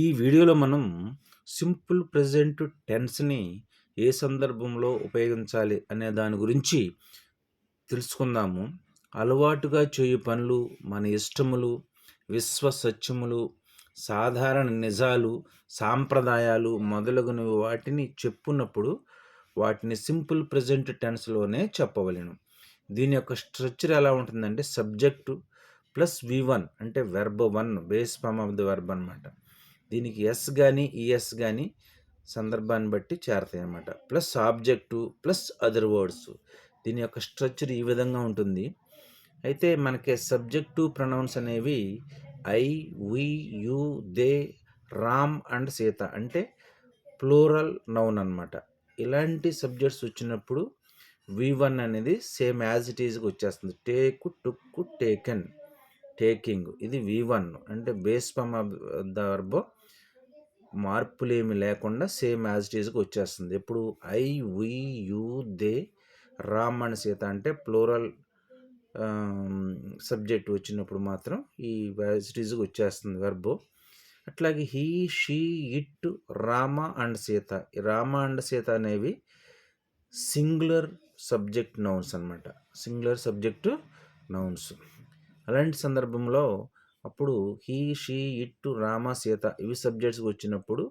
ఈ వీడియోలో మనం సింపుల్ ప్రెజెంట్ టెన్స్‌ని ఏ సందర్భంలో ఉపయోగించాలి అనే దాని గురించి తెలుసుకుందాము. అలవాటుగా చేయు పనులు, మన ఇష్టములు, విశ్వ సత్యములు, సాధారణ నిజాలు, సాంప్రదాయాలు మొదలగునవి వాటిని చెప్పున్నప్పుడు వాటిని సింపుల్ ప్రెజెంట్ టెన్స్‌లోనే చెప్పవలెను. దీని యొక్క స్ట్రక్చర్ ఎలా ఉంటుందంటే సబ్జెక్టు ప్లస్ V1 అంటే verb 1 base form of the verb అనమాట. దీనికి ఎస్ కానీ ఈఎస్ కానీ సందర్భాన్ని బట్టి చేరతాయి అన్నమాట. Plus object plus other words. దీని యొక్క స్ట్రక్చర్ ఈ విధంగా ఉంటుంది. అయితే మనకి సబ్జెక్టు ప్రొనౌన్స్ అనేవి I, we, you, they, Ram and Sita అంటే ప్లూరల్ నౌన్ అనమాట. ఇలాంటి సబ్జెక్ట్స్ వచ్చినప్పుడు V1 అనేది సేమ్ యాజ్ ఇట్ ఈజ్గా వచ్చేస్తుంది. టేక్, టుక్, టేకెన్, టేకింగ్ ఇది V1 అంటే base form of the verb మార్పులేమి లేకుండా సేమ్ యాజ్ ఇట్ ఈజ్గా వచ్చేస్తుంది. ఎప్పుడు I, we, you, they, Ram and Sita అంటే ప్లూరల్ సబ్జెక్ట్ వచ్చినప్పుడు మాత్రం ఈ యాజ్ ఇట్ ఈజ్గా వచ్చేస్తుంది వర్బ్. అట్లాగే he, she, it, Rama and Sita. Rama and Sita అనేవి సింగులర్ సబ్జెక్ట్ నౌన్స్ అనమాట. Singular subject nouns. అలాంటి సందర్భంలో అప్పుడు he, she, it, Rama, Sita ఇవి సబ్జెక్ట్స్ వచ్చినప్పుడు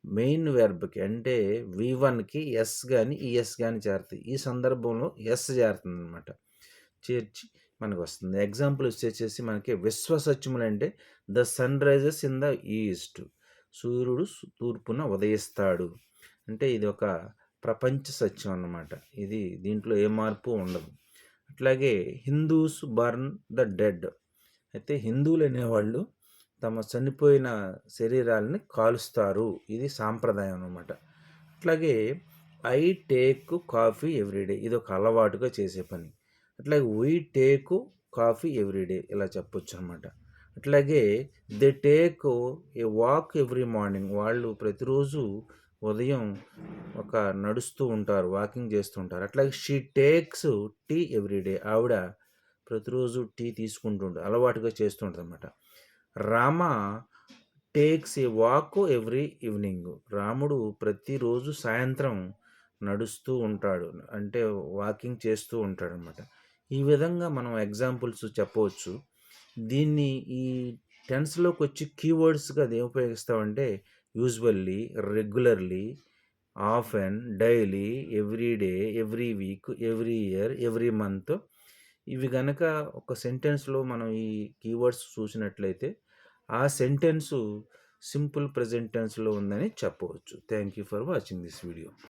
మెయిన్ వెర్బ్కి అంటే V1కి ఎస్ కానీ ఈఎస్ కానీ చేరుతాయి. ఈ సందర్భంలో ఎస్ చేరుతుంది అనమాట. చేర్చి మనకు వస్తుంది. ఎగ్జాంపుల్ వచ్చేసి మనకి విశ్వ సత్యములు అంటే the sun rises in the east. సూర్యుడు తూర్పున ఉదయిస్తాడు అంటే ఇది ఒక ప్రపంచ సత్యం అన్నమాట. ఇది దీంట్లో ఏ మార్పు ఉండదు. అట్లాగే హిందూస్ బర్న్ ద డెడ్. అయితే హిందువులు అనేవాళ్ళు తమ చనిపోయిన శరీరాలని కాలుస్తారు. ఇది సాంప్రదాయం అన్నమాట. అట్లాగే ఐ టేక్ కాఫీ ఎవ్రీడే. ఇది ఒక అలవాటుగా చేసే పని. అట్లాగే వీ టేక్ కాఫీ ఎవ్రీడే ఇలా చెప్పొచ్చు అనమాట. అట్లాగే they take a walk every morning. వాళ్ళు ప్రతిరోజు ఉదయం ఒక నడుస్తూ ఉంటారు, వాకింగ్ చేస్తూ ఉంటారు. అట్లాగే షీ టేక్స్ టీ ఎవ్రీడే. ఆవిడ ప్రతిరోజు టీ తీసుకుంటుంటారు, అలవాటుగా చేస్తుంటుంది అనమాట. Rama takes a walk every evening. రాముడు ప్రతిరోజు సాయంత్రం నడుస్తూ ఉంటాడు అంటే వాకింగ్ చేస్తూ ఉంటాడు అనమాట. ఈ విధంగా మనం ఎగ్జాంపుల్స్ చెప్పవచ్చు. దీన్ని ఈ టెన్స్లోకి వచ్చి కీవర్డ్స్గా అది ఏం ఉపయోగిస్తామంటే usually, regularly, often, daily, every day, every week, every year, every month. ఇవి గనక ఒక సెంటెన్స్లో మనం ఈ కీవర్డ్స్ చూసినట్లయితే ఆ సెంటెన్సు సింపుల్ ప్రెజెంట్ టెన్స్లో ఉందని చెప్పవచ్చు. Thank you for watching this video.